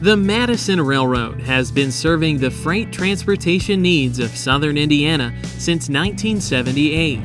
The Madison Railroad has been serving the freight transportation needs of southern Indiana since 1978.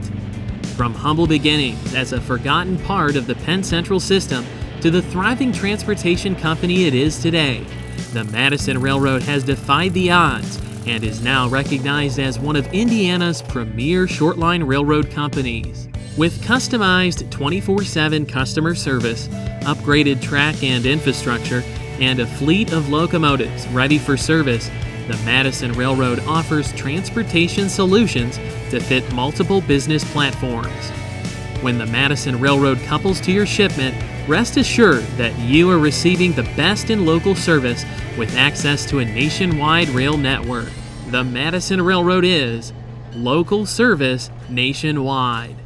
From humble beginnings as a forgotten part of the Penn Central system to the thriving transportation company it is today, the Madison Railroad has defied the odds and is now recognized as one of Indiana's premier short-line railroad companies. With customized 24/7 customer service, upgraded track and infrastructure, and a fleet of locomotives ready for service, the Madison Railroad offers transportation solutions to fit multiple business platforms. When the Madison Railroad couples to your shipment, rest assured that you are receiving the best in local service with access to a nationwide rail network. The Madison Railroad is local service nationwide.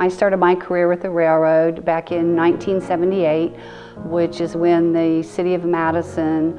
I started my career with the railroad back in 1978, which is when the city of Madison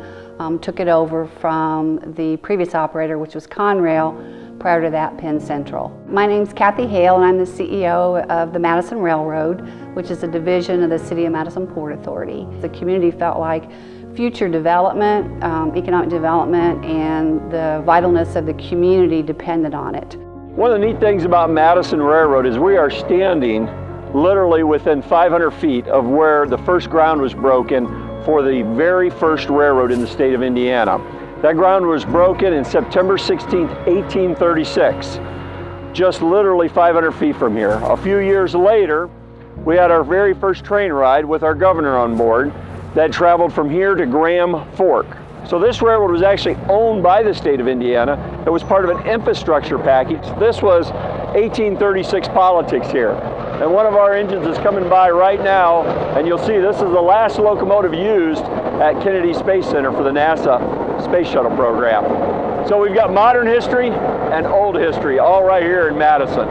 took it over from the previous operator, which was Conrail, prior to that Penn Central. My name's Cathy Hale, and I'm the CEO of the Madison Railroad, which is a division of the City of Madison Port Authority. The community felt like future development, economic development, and the vitalness of the community depended on it. One of the neat things about Madison Railroad is we are standing literally within 500 feet of where the first ground was broken for the very first railroad in the state of Indiana. That ground was broken in September 16, 1836, just literally 500 feet from here. A few years later, we had our very first train ride with our governor on board that traveled from here to Graham Fork. So this railroad was actually owned by the state of Indiana. It was part of an infrastructure package. This was 1836 politics here. And one of our engines is coming by right now, and you'll see this is the last locomotive used at Kennedy Space Center for the NASA Space Shuttle program. So we've got modern history and old history all right here in Madison.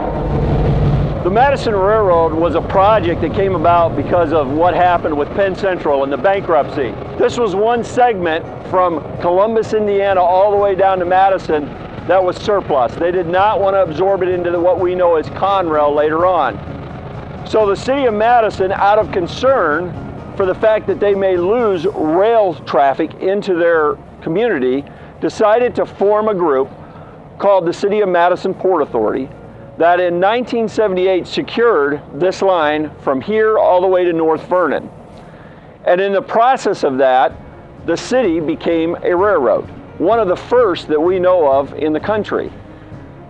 The Madison Railroad was a project that came about because of what happened with Penn Central and the bankruptcy. This was one segment from Columbus, Indiana, all the way down to Madison that was surplus. They did not want to absorb it into what we know as Conrail later on. So the city of Madison, out of concern for the fact that they may lose rail traffic into their community, decided to form a group called the City of Madison Port Authority that in 1978 secured this line from here all the way to North Vernon. And in the process of that, the city became a railroad, one of the first that we know of in the country.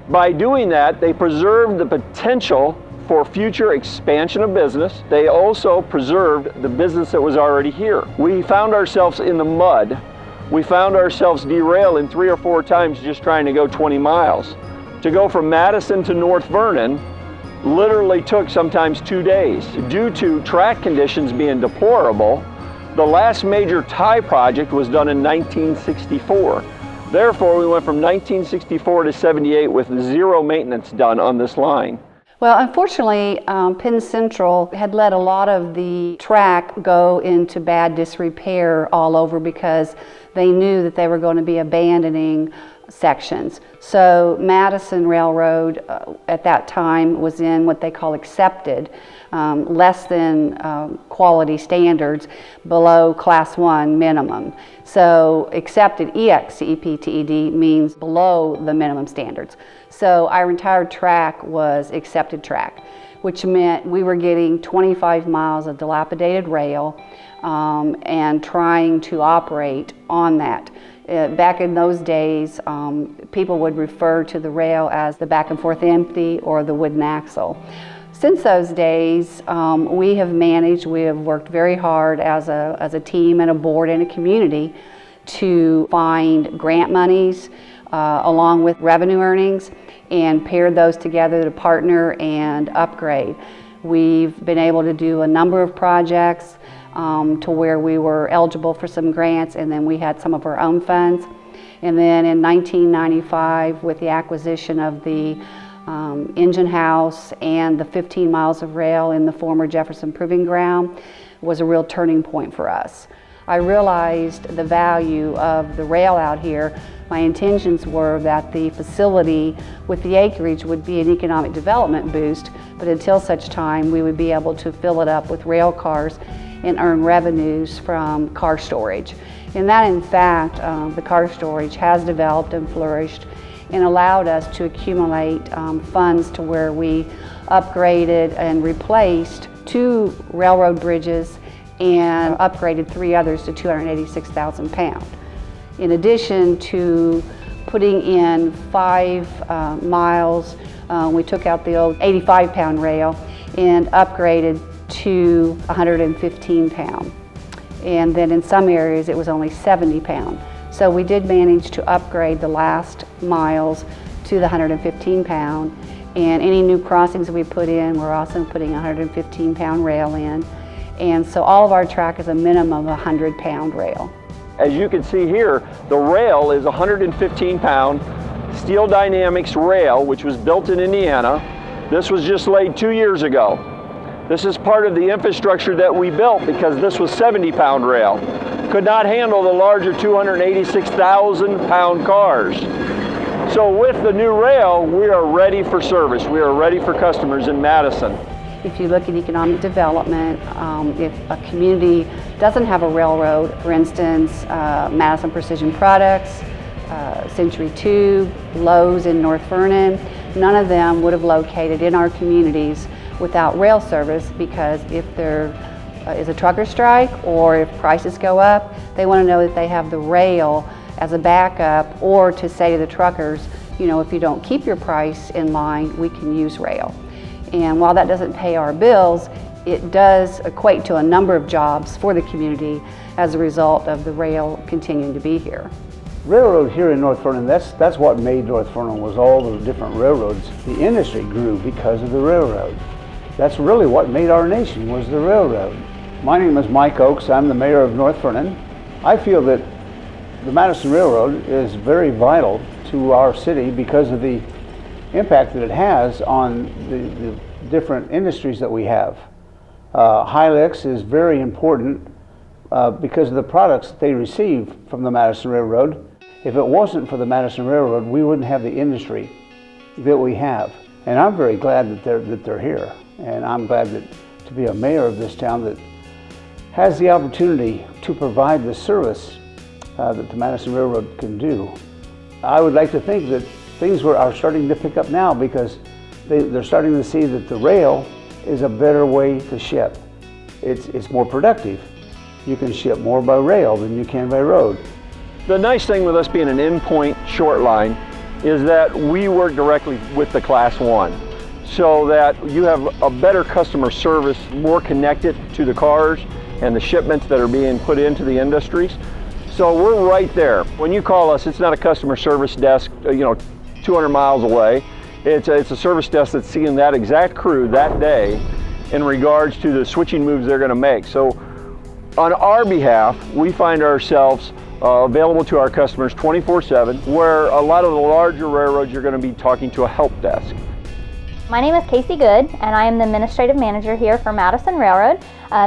By doing that, they preserved the potential for future expansion of business. They also preserved the business that was already here. We found ourselves in the mud. We found ourselves derailing 3 or 4 times just trying to go 20 miles. To go from Madison to North Vernon literally took sometimes 2 days. Due to track conditions being deplorable, the last major tie project was done in 1964. Therefore, we went from 1964 to 78 with 0 maintenance done on this line. Well, unfortunately, Penn Central had let a lot of the track go into bad disrepair all over because they knew that they were going to be abandoning sections. So Madison Railroad at that time was in what they call accepted, less than quality standards, below class 1 minimum. So accepted, EXCEPTED, means below the minimum standards. So our entire track was accepted track, which meant we were getting 25 miles of dilapidated rail and trying to operate on that. Back in those days, people would refer to the rail as the back and forth empty or the wooden axle. Since those days, we have worked very hard as a team and a board and a community to find grant monies along with revenue earnings and paired those together to partner and upgrade. We've been able to do a number of projects to where we were eligible for some grants, and then we had some of our own funds. And then in 1995, with the acquisition of the engine house and the 15 miles of rail in the former Jefferson Proving Ground, was a real turning point for us. I realized the value of the rail out here. My intentions were that the facility with the acreage would be an economic development boost, but until such time we would be able to fill it up with rail cars and earn revenues from car storage. And that, in fact, the car storage has developed and flourished and allowed us to accumulate funds to where we upgraded and replaced 2 railroad bridges and upgraded 3 others to 286,000 pound. In addition to putting in 5 miles, we took out the old 85-pound rail and upgraded to 115 pound. And then in some areas it was only 70 pound. So we did manage to upgrade the last miles to the 115 pound. And any new crossings we put in, we're also putting a 115 pound rail in. And so all of our track is a minimum of 100 pound rail. As you can see here, the rail is 115 pound Steel Dynamics rail, which was built in Indiana. This was just laid 2 years ago. This is part of the infrastructure that we built because this was 70 pound rail. Could not handle the larger 286,000 pound cars. So with the new rail, we are ready for service. We are ready for customers in Madison. If you look at economic development, if a community doesn't have a railroad, for instance, Madison Precision Products, Century Tube, Lowe's in North Vernon, none of them would have located in our communities without rail service, because if there is a trucker strike or if prices go up, they want to know that they have the rail as a backup, or to say to the truckers, you know, if you don't keep your price in line, we can use rail. And while that doesn't pay our bills, it does equate to a number of jobs for the community as a result of the rail continuing to be here. Railroad here in North Vernon, that's what made North Vernon, was all the different railroads. The industry grew because of the railroad. That's really what made our nation, was the railroad. My name is Mike Oakes. I'm the mayor of North Vernon. I feel that the Madison Railroad is very vital to our city because of the impact that it has on the different industries that we have. Hilux is very important because of the products that they receive from the Madison Railroad. If it wasn't for the Madison Railroad, we wouldn't have the industry that we have. And I'm very glad that they're here. And I'm glad to be a mayor of this town that has the opportunity to provide the service that the Madison Railroad can do. I would like to think that things are starting to pick up now, because they're starting to see that the rail is a better way to ship. It's more productive. You can ship more by rail than you can by road. The nice thing with us being an in-point short line is that we work directly with the Class 1, so that you have a better customer service, more connected to the cars and the shipments that are being put into the industries. So we're right there. When you call us, it's not a customer service desk, 200 miles away. It's a service desk that's seeing that exact crew that day in regards to the switching moves they're going to make. So on our behalf, we find ourselves available to our customers 24/7, where a lot of the larger railroads you're going to be talking to a help desk. My name is Cathy Goode, and I am the administrative manager here for Madison Railroad.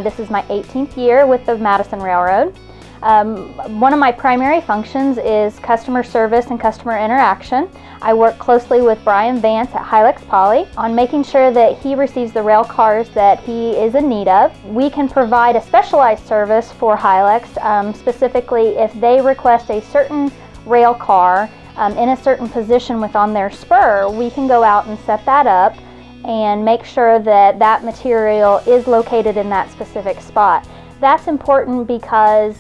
This is my 18th year with the Madison Railroad. One of my primary functions is customer service and customer interaction. I work closely with Brian Vance at Hilux Poly on making sure that he receives the rail cars that he is in need of. We can provide a specialized service for Hilux, specifically if they request a certain rail car in a certain position within their spur. We can go out and set that up and make sure that that material is located in that specific spot. That's important because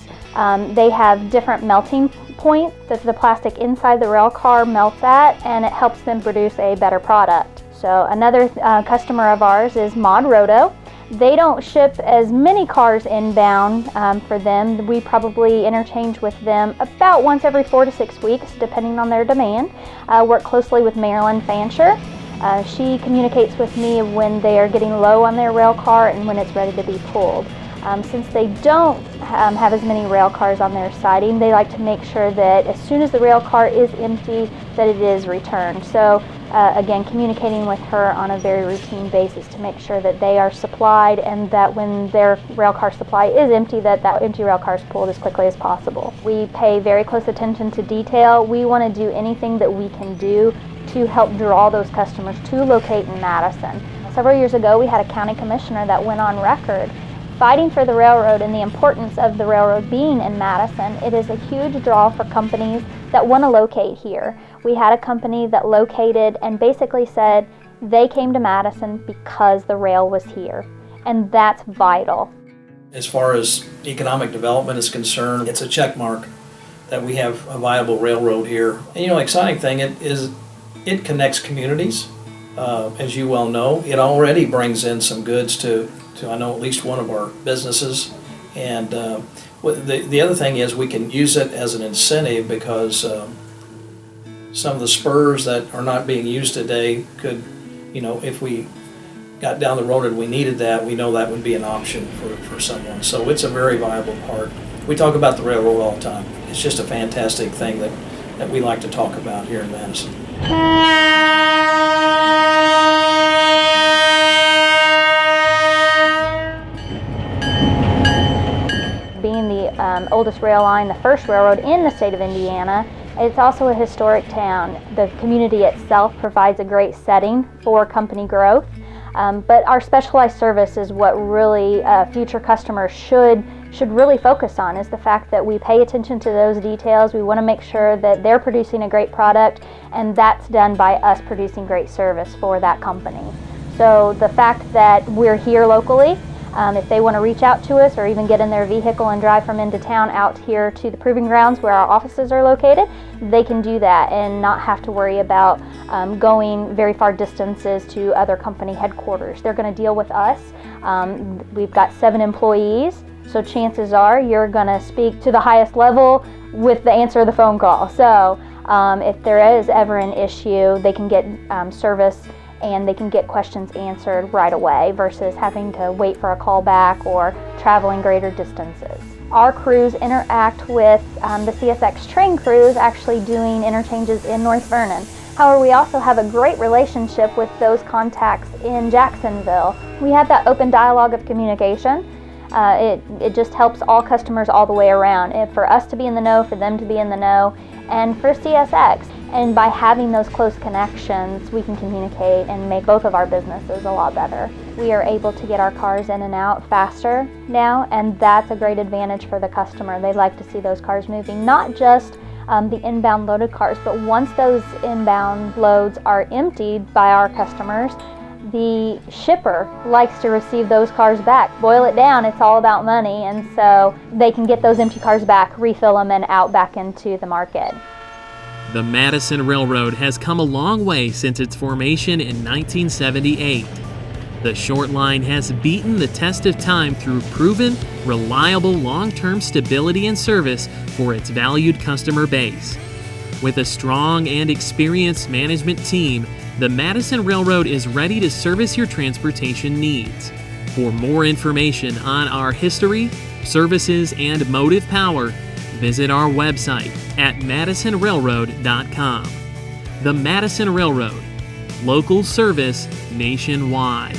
they have different melting points that the plastic inside the rail car melts at, and it helps them produce a better product. So another customer of ours is Mod Roto. They don't ship as many cars inbound for them. We probably interchange with them about once every 4 to 6 weeks, depending on their demand. Work closely with Marilyn Fancher. She communicates with me when they are getting low on their rail car and when it's ready to be pulled. Since they don't have as many rail cars on their siding, they like to make sure that as soon as the rail car is empty, that it is returned. So again, communicating with her on a very routine basis to make sure that they are supplied, and that when their rail car supply is empty, that empty rail car is pulled as quickly as possible. We pay very close attention to detail. We want to do anything that we can do to help draw those customers to locate in Madison. Several years ago, we had a county commissioner that went on record fighting for the railroad and the importance of the railroad being in Madison. It is a huge draw for companies that want to locate here. We had a company that located and basically said they came to Madison because the rail was here, and that's vital. As far as economic development is concerned, it's a check mark that we have a viable railroad here. And exciting thing is it connects communities. As you well know, it already brings in some goods to I know at least one of our businesses. And the other thing is we can use it as an incentive, because some of the spurs that are not being used today could, if we got down the road and we needed that, we know that would be an option for someone. So it's a very viable part. We talk about the railroad all the time. It's just a fantastic thing that we like to talk about here in Madison. Being the oldest rail line, the first railroad in the state of Indiana, it's also a historic town. The community itself provides a great setting for company growth, but our specialized service is what really future customers should really focus on, is the fact that we pay attention to those details. We want to make sure that they're producing a great product, and that's done by us producing great service for that company. So the fact that we're here locally, if they want to reach out to us or even get in their vehicle and drive from into town out here to the proving grounds where our offices are located, they can do that and not have to worry about going very far distances to other company headquarters. They're going to deal with us. We've got 7 employees, so chances are you're going to speak to the highest level with the answer of the phone call. So if there is ever an issue, they can get service and they can get questions answered right away versus having to wait for a call back or traveling greater distances. Our crews interact with the CSX train crews actually doing interchanges in North Vernon. However, we also have a great relationship with those contacts in Jacksonville. We have that open dialogue of communication. It just helps all customers all the way around. For us to be in the know, for them to be in the know, and for CSX. And by having those close connections, we can communicate and make both of our businesses a lot better. We are able to get our cars in and out faster now, and that's a great advantage for the customer. They like to see those cars moving, not just the inbound loaded cars, but once those inbound loads are emptied by our customers, the shipper likes to receive those cars back. Boil it down, it's all about money, and so they can get those empty cars back, refill them, and out back into the market. The Madison Railroad has come a long way since its formation in 1978. The short line has beaten the test of time through proven, reliable long-term stability and service for its valued customer base. With a strong and experienced management team, the Madison Railroad is ready to service your transportation needs. For more information on our history, services, and motive power, visit our website at madisonrailroad.com. The Madison Railroad, local service nationwide.